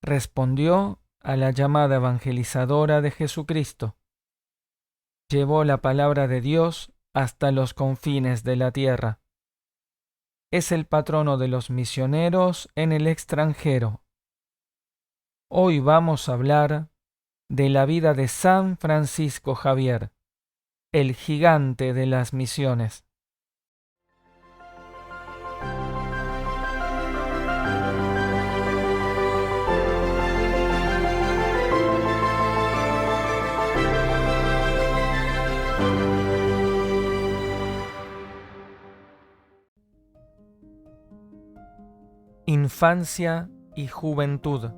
respondió a la llamada evangelizadora de Jesucristo. Llevó la palabra de Dios hasta los confines de la tierra. Es el patrono de los misioneros en el extranjero. Hoy vamos a hablar de la vida de San Francisco Javier, el gigante de las misiones. Infancia y juventud.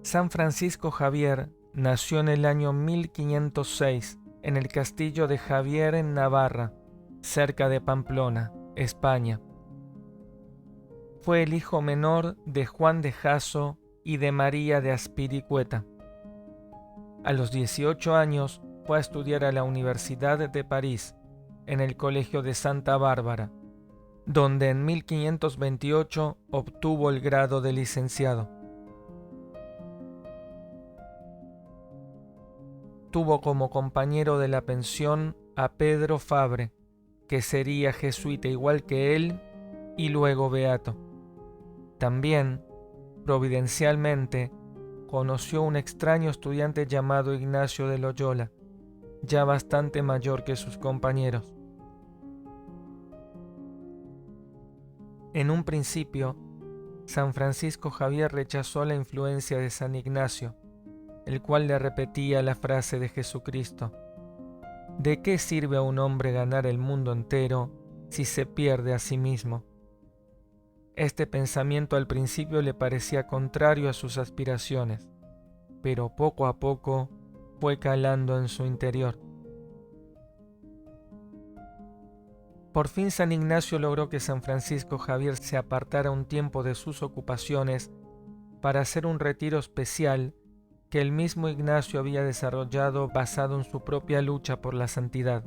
San Francisco Javier nació en el año 1506 en el castillo de Javier en Navarra, cerca de Pamplona, España. Fue el hijo menor de Juan de Jasso y de María de Aspiricueta. A los 18 años fue a estudiar a la Universidad de París, en el Colegio de Santa Bárbara, donde en 1528 obtuvo el grado de licenciado. Tuvo como compañero de la pensión a Pedro Fabre, que sería jesuita igual que él y luego beato. También, providencialmente, conoció un extraño estudiante llamado Ignacio de Loyola, ya bastante mayor que sus compañeros. En un principio, San Francisco Javier rechazó la influencia de San Ignacio, el cual le repetía la frase de Jesucristo: ¿de qué sirve a un hombre ganar el mundo entero si se pierde a sí mismo? Este pensamiento al principio le parecía contrario a sus aspiraciones, pero poco a poco fue calando en su interior. Por fin San Ignacio logró que San Francisco Javier se apartara un tiempo de sus ocupaciones para hacer un retiro especial que el mismo Ignacio había desarrollado basado en su propia lucha por la santidad.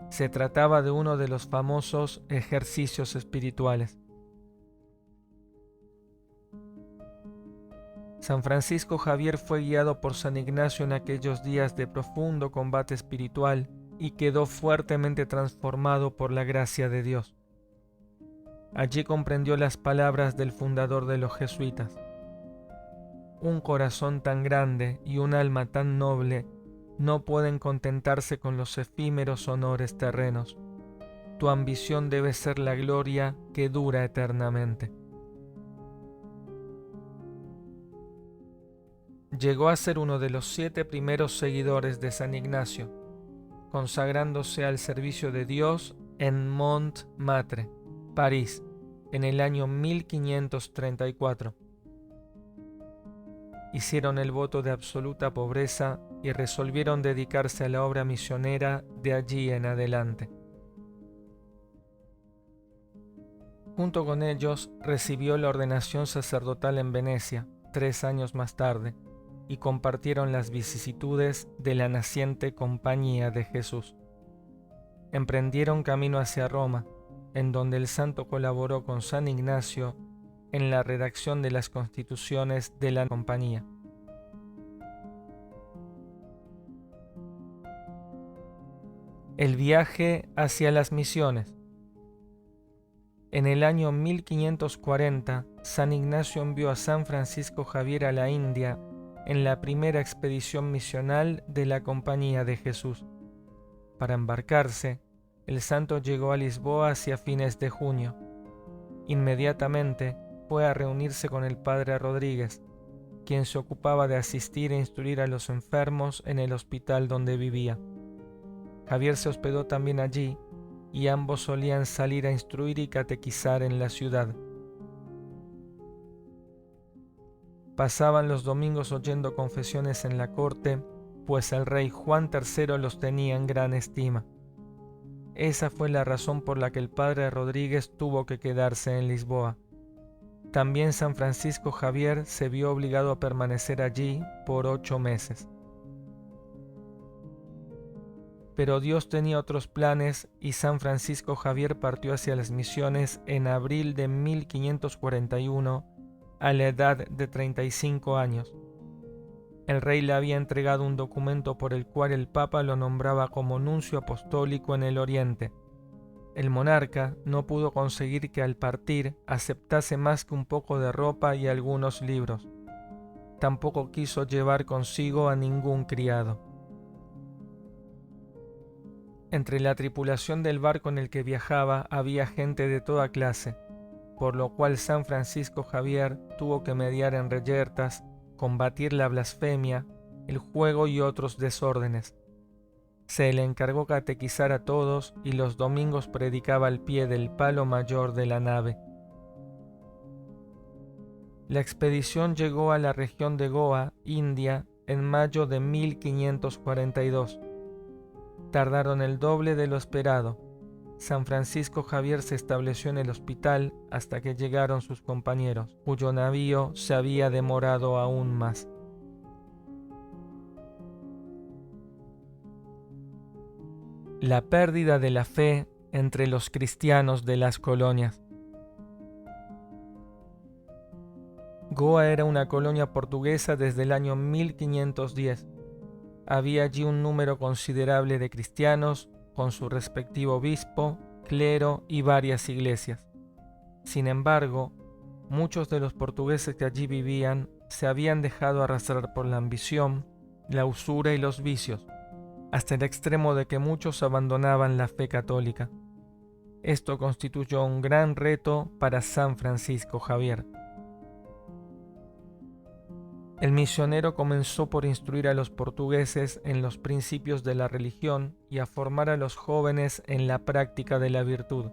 Se trataba de uno de los famosos ejercicios espirituales. San Francisco Javier fue guiado por San Ignacio en aquellos días de profundo combate espiritual y quedó fuertemente transformado por la gracia de Dios. Allí comprendió las palabras del fundador de los jesuitas: un corazón tan grande y un alma tan noble no pueden contentarse con los efímeros honores terrenos. Tu ambición debe ser la gloria que dura eternamente. Llegó a ser uno de los 7 primeros seguidores de San Ignacio, consagrándose al servicio de Dios en Montmartre, París, en el año 1534. Hicieron el voto de absoluta pobreza y resolvieron dedicarse a la obra misionera de allí en adelante. Junto con ellos recibió la ordenación sacerdotal en Venecia 3 años más tarde y compartieron las vicisitudes de la naciente Compañía de Jesús. Emprendieron camino hacia Roma, en donde el santo colaboró con San Ignacio en la redacción de las constituciones de la compañía. El viaje hacia las misiones. En el año 1540, San Ignacio envió a San Francisco Javier a la India en la primera expedición misional de la Compañía de Jesús. Para embarcarse, el santo llegó a Lisboa hacia fines de junio. Inmediatamente fue a reunirse con el padre Rodríguez, quien se ocupaba de asistir e instruir a los enfermos en el hospital donde vivía. Javier se hospedó también allí y ambos solían salir a instruir y catequizar en la ciudad. Pasaban los domingos oyendo confesiones en la corte, pues el rey Juan III los tenía en gran estima. Esa fue la razón por la que el padre Rodríguez tuvo que quedarse en Lisboa. También San Francisco Javier se vio obligado a permanecer allí por 8 meses. Pero Dios tenía otros planes y San Francisco Javier partió hacia las misiones en abril de 1541 a la edad de 35 años. El rey le había entregado un documento por el cual el Papa lo nombraba como nuncio apostólico en el Oriente. El monarca no pudo conseguir que al partir aceptase más que un poco de ropa y algunos libros. Tampoco quiso llevar consigo a ningún criado. Entre la tripulación del barco en el que viajaba había gente de toda clase, por lo cual San Francisco Javier tuvo que mediar en reyertas, combatir la blasfemia, el juego y otros desórdenes. Se le encargó catequizar a todos y los domingos predicaba al pie del palo mayor de la nave. La expedición llegó a la región de Goa, India, en mayo de 1542. Tardaron el doble de lo esperado. San Francisco Javier se estableció en el hospital hasta que llegaron sus compañeros, cuyo navío se había demorado aún más. La pérdida de la fe entre los cristianos de las colonias. Goa era una colonia portuguesa desde el año 1510. Había allí un número considerable de cristianos, con su respectivo obispo, clero y varias iglesias. Sin embargo, muchos de los portugueses que allí vivían se habían dejado arrastrar por la ambición, la usura y los vicios, hasta el extremo de que muchos abandonaban la fe católica. Esto constituyó un gran reto para San Francisco Javier. El misionero comenzó por instruir a los portugueses en los principios de la religión y a formar a los jóvenes en la práctica de la virtud.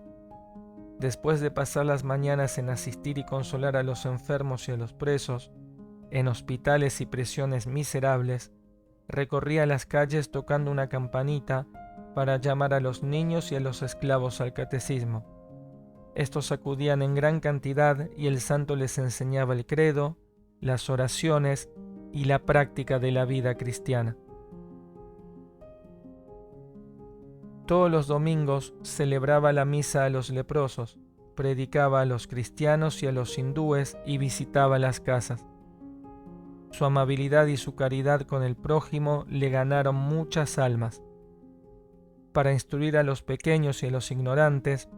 Después de pasar las mañanas en asistir y consolar a los enfermos y a los presos, en hospitales y prisiones miserables, recorría las calles tocando una campanita para llamar a los niños y a los esclavos al catecismo. Estos acudían en gran cantidad y el santo les enseñaba el credo, las oraciones y la práctica de la vida cristiana. Todos los domingos celebraba la misa a los leprosos, predicaba a los cristianos y a los hindúes y visitaba las casas. Su amabilidad y su caridad con el prójimo le ganaron muchas almas. Para instruir a los pequeños y a los ignorantes,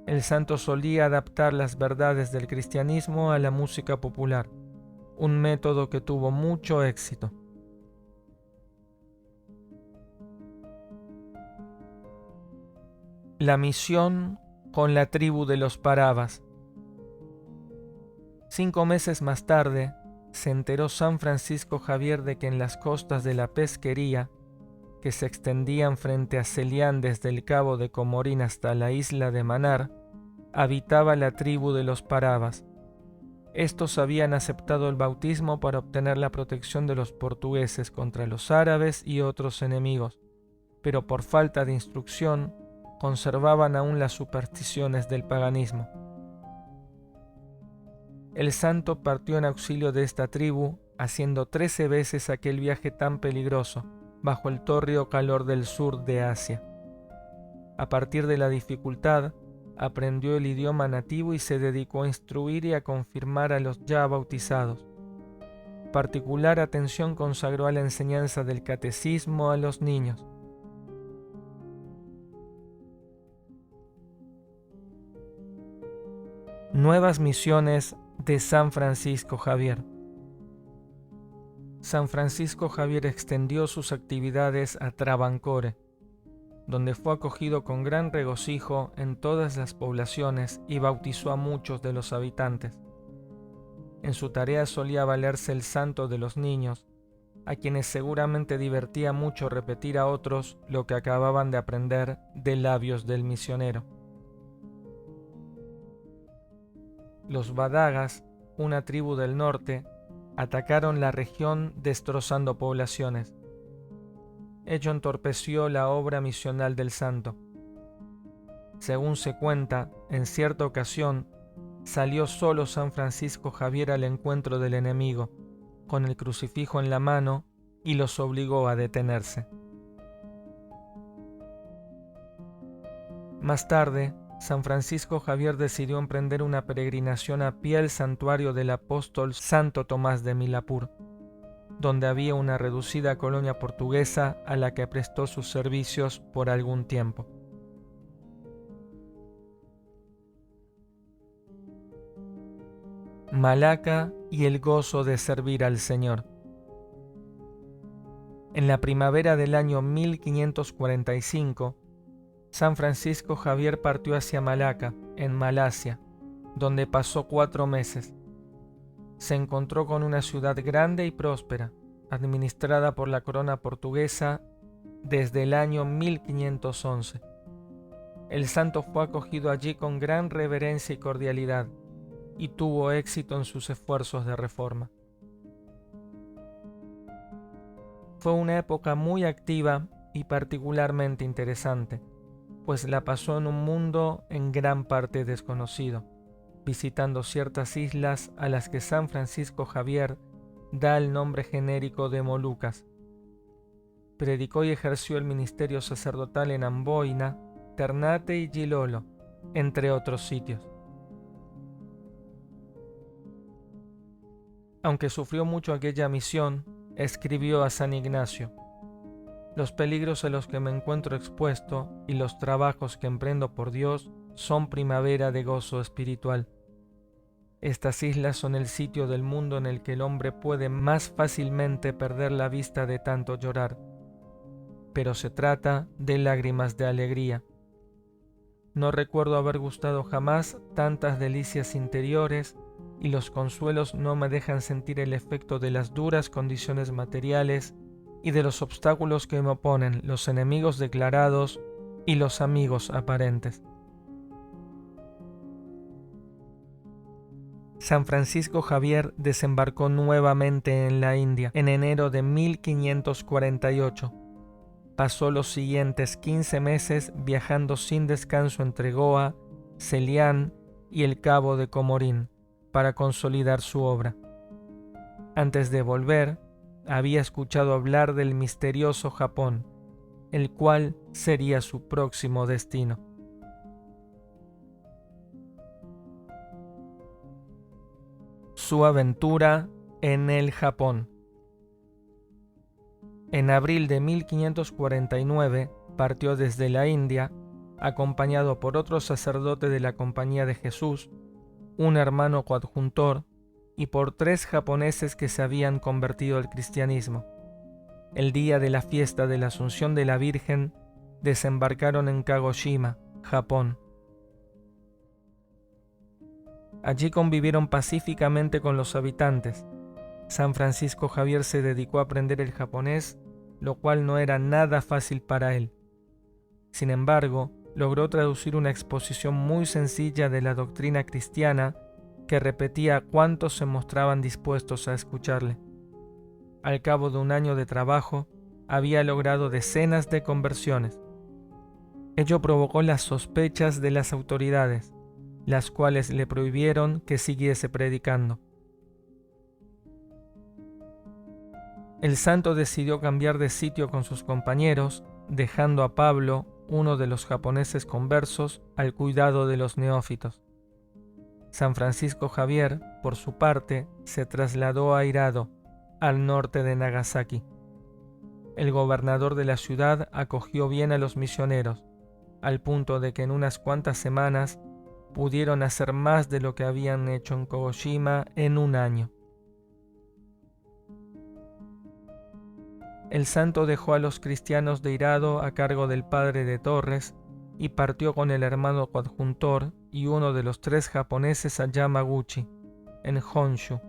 el santo solía adaptar las verdades del cristianismo a la música popular, un método que tuvo mucho éxito. La misión con la tribu de los Paravas. 5 meses más tarde, se enteró San Francisco Javier de que en las costas de la Pesquería, que se extendían frente a Celián desde el cabo de Comorín hasta la isla de Manar, habitaba la tribu de los Paravas. Estos habían aceptado el bautismo para obtener la protección de los portugueses contra los árabes y otros enemigos, pero por falta de instrucción conservaban aún las supersticiones del paganismo. El santo partió en auxilio de esta tribu, haciendo 13 veces aquel viaje tan peligroso, bajo el tórrido calor del sur de Asia. A partir de la dificultad, aprendió el idioma nativo y se dedicó a instruir y a confirmar a los ya bautizados. Particular atención consagró a la enseñanza del catecismo a los niños. Nuevas misiones de San Francisco Javier. San Francisco Javier extendió sus actividades a Travancore, donde fue acogido con gran regocijo en todas las poblaciones y bautizó a muchos de los habitantes. En su tarea solía valerse el santo de los niños, a quienes seguramente divertía mucho repetir a otros lo que acababan de aprender de labios del misionero. Los Badagas, una tribu del norte, atacaron la región destrozando poblaciones. Ello entorpeció la obra misional del santo. Según se cuenta, en cierta ocasión, salió solo San Francisco Javier al encuentro del enemigo, con el crucifijo en la mano, y los obligó a detenerse. Más tarde, San Francisco Javier decidió emprender una peregrinación a pie al santuario del apóstol Santo Tomás de Milapur, donde había una reducida colonia portuguesa a la que prestó sus servicios por algún tiempo. Malaca y el gozo de servir al Señor. En la primavera del año 1545, San Francisco Javier partió hacia Malaca, en Malasia, donde pasó 4 meses. Se encontró con una ciudad grande y próspera, administrada por la corona portuguesa desde el año 1511. El santo fue acogido allí con gran reverencia y cordialidad, y tuvo éxito en sus esfuerzos de reforma. Fue una época muy activa y particularmente interesante, pues la pasó en un mundo en gran parte desconocido, visitando ciertas islas a las que San Francisco Javier da el nombre genérico de Molucas. Predicó y ejerció el ministerio sacerdotal en Amboina, Ternate y Gilolo, entre otros sitios. Aunque sufrió mucho aquella misión, escribió a San Ignacio: «Los peligros a los que me encuentro expuesto y los trabajos que emprendo por Dios son primavera de gozo espiritual. Estas islas son el sitio del mundo en el que el hombre puede más fácilmente perder la vista de tanto llorar, pero se trata de lágrimas de alegría. No recuerdo haber gustado jamás tantas delicias interiores, y los consuelos no me dejan sentir el efecto de las duras condiciones materiales y de los obstáculos que me oponen los enemigos declarados y los amigos aparentes». San Francisco Javier desembarcó nuevamente en la India en enero de 1548. Pasó los siguientes 15 meses viajando sin descanso entre Goa, Celián y el Cabo de Comorín para consolidar su obra. Antes de volver, había escuchado hablar del misterioso Japón, el cual sería su próximo destino. Su aventura en el Japón. En abril de 1549 partió desde la India, acompañado por otro sacerdote de la Compañía de Jesús, un hermano coadjuntor y por 3 japoneses que se habían convertido al cristianismo. El día de la fiesta de la Asunción de la Virgen, desembarcaron en Kagoshima, Japón. Allí convivieron pacíficamente con los habitantes. San Francisco Javier se dedicó a aprender el japonés, lo cual no era nada fácil para él. Sin embargo, logró traducir una exposición muy sencilla de la doctrina cristiana que repetía a cuantos se mostraban dispuestos a escucharle. Al cabo de un año de trabajo, había logrado decenas de conversiones. Ello provocó las sospechas de las autoridades, las cuales le prohibieron que siguiese predicando. El santo decidió cambiar de sitio con sus compañeros, dejando a Pablo, uno de los japoneses conversos, al cuidado de los neófitos. San Francisco Javier, por su parte, se trasladó a Hirado, al norte de Nagasaki. El gobernador de la ciudad acogió bien a los misioneros, al punto de que en unas cuantas semanas pudieron hacer más de lo que habían hecho en Kagoshima en un año. El santo dejó a los cristianos de Hirado a cargo del padre de Torres y partió con el hermano coadjuntor y uno de los 3 japoneses a Yamaguchi, en Honshu.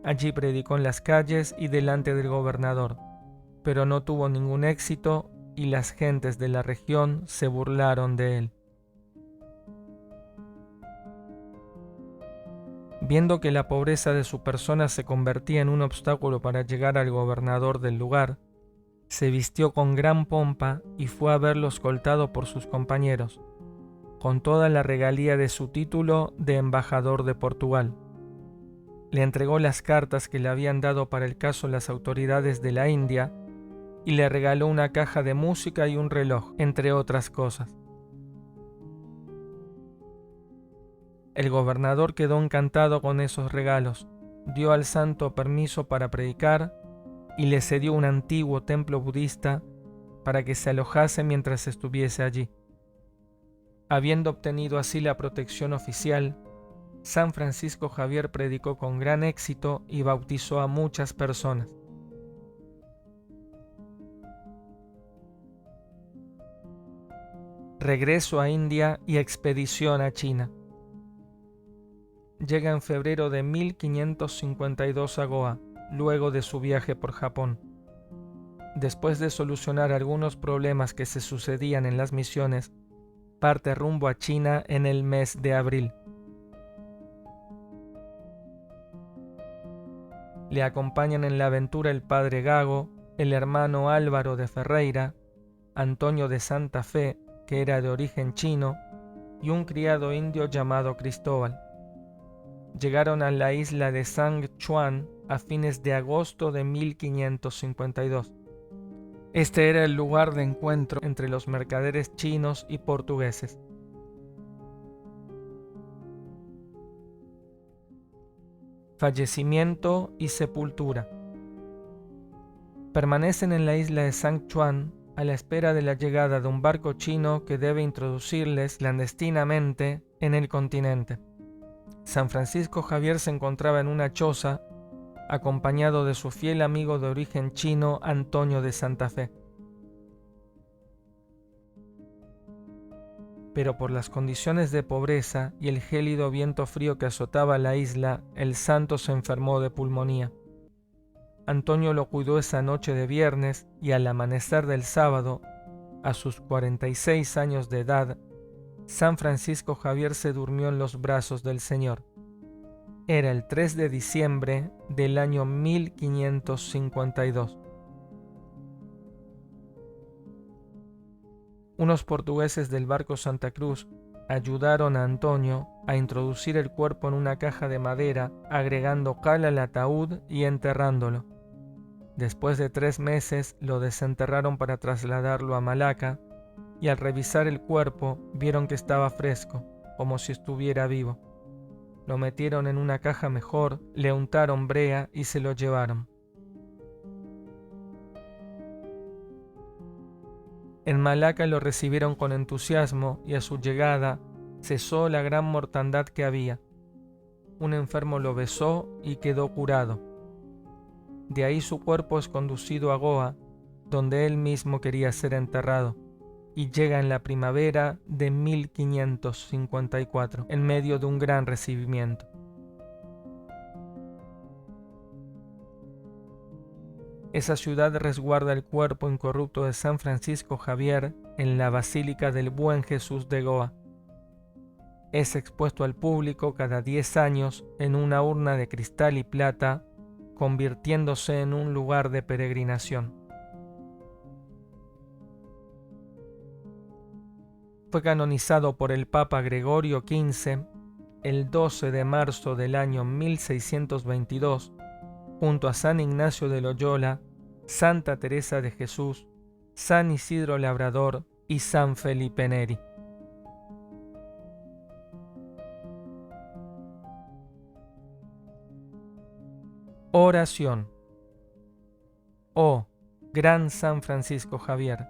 Allí predicó en las calles y delante del gobernador, pero no tuvo ningún éxito y las gentes de la región se burlaron de él. Viendo que la pobreza de su persona se convertía en un obstáculo para llegar al gobernador del lugar, se vistió con gran pompa y fue a verlo escoltado por sus compañeros, con toda la regalía de su título de embajador de Portugal. Le entregó las cartas que le habían dado para el caso las autoridades de la India y le regaló una caja de música y un reloj, entre otras cosas. El gobernador quedó encantado con esos regalos, dio al santo permiso para predicar y le cedió un antiguo templo budista para que se alojase mientras estuviese allí. Habiendo obtenido así la protección oficial, San Francisco Javier predicó con gran éxito y bautizó a muchas personas. Regreso a India y expedición a China. Llega en febrero de 1552 a Goa, luego de su viaje por Japón. Después de solucionar algunos problemas que se sucedían en las misiones, parte rumbo a China en el mes de abril. Le acompañan en la aventura el padre Gago, el hermano Álvaro de Ferreira, Antonio de Santa Fe, que era de origen chino, y un criado indio llamado Cristóbal. Llegaron a la isla de Sang Chuan a fines de agosto de 1552. Este era el lugar de encuentro entre los mercaderes chinos y portugueses. Fallecimiento y sepultura. Permanecen en la isla de Sang Chuan a la espera de la llegada de un barco chino que debe introducirles clandestinamente en el continente. San Francisco Javier se encontraba en una choza, acompañado de su fiel amigo de origen chino Antonio de Santa Fe. Pero por las condiciones de pobreza y el gélido viento frío que azotaba la isla, el santo se enfermó de pulmonía. Antonio lo cuidó esa noche de viernes y al amanecer del sábado, a sus 46 años de edad, San Francisco Javier se durmió en los brazos del Señor. Era el 3 de diciembre del año 1552. Unos portugueses del barco Santa Cruz ayudaron a Antonio a introducir el cuerpo en una caja de madera, agregando cal al ataúd y enterrándolo. Después de 3 meses lo desenterraron para trasladarlo a Malaca, y al revisar el cuerpo vieron que estaba fresco, como si estuviera vivo. Lo metieron en una caja mejor, le untaron brea y se lo llevaron. En Malaca lo recibieron con entusiasmo y a su llegada cesó la gran mortandad que había. Un enfermo lo besó y quedó curado. De ahí su cuerpo es conducido a Goa, donde él mismo quería ser enterrado, y llega en la primavera de 1554, en medio de un gran recibimiento. Esa ciudad resguarda el cuerpo incorrupto de San Francisco Javier en la Basílica del Buen Jesús de Goa. Es expuesto al público cada 10 años en una urna de cristal y plata, convirtiéndose en un lugar de peregrinación. Fue canonizado por el Papa Gregorio XV el 12 de marzo del año 1622, junto a San Ignacio de Loyola, Santa Teresa de Jesús, San Isidro Labrador y San Felipe Neri. Oración. Oh, gran San Francisco Javier,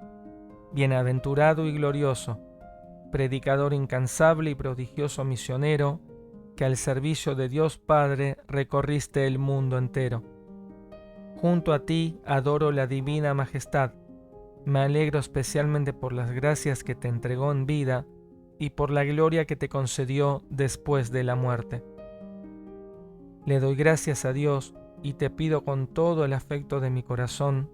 bienaventurado y glorioso, predicador incansable y prodigioso misionero, que al servicio de Dios Padre recorriste el mundo entero. Junto a ti adoro la divina majestad, me alegro especialmente por las gracias que te entregó en vida y por la gloria que te concedió después de la muerte. Le doy gracias a Dios y te pido con todo el afecto de mi corazón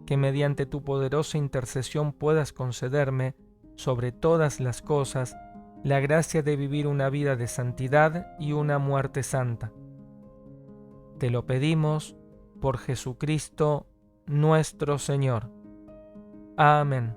que mediante tu poderosa intercesión puedas concederme, sobre todas las cosas, la gracia de vivir una vida de santidad y una muerte santa. Te lo pedimos por Jesucristo nuestro Señor. Amén.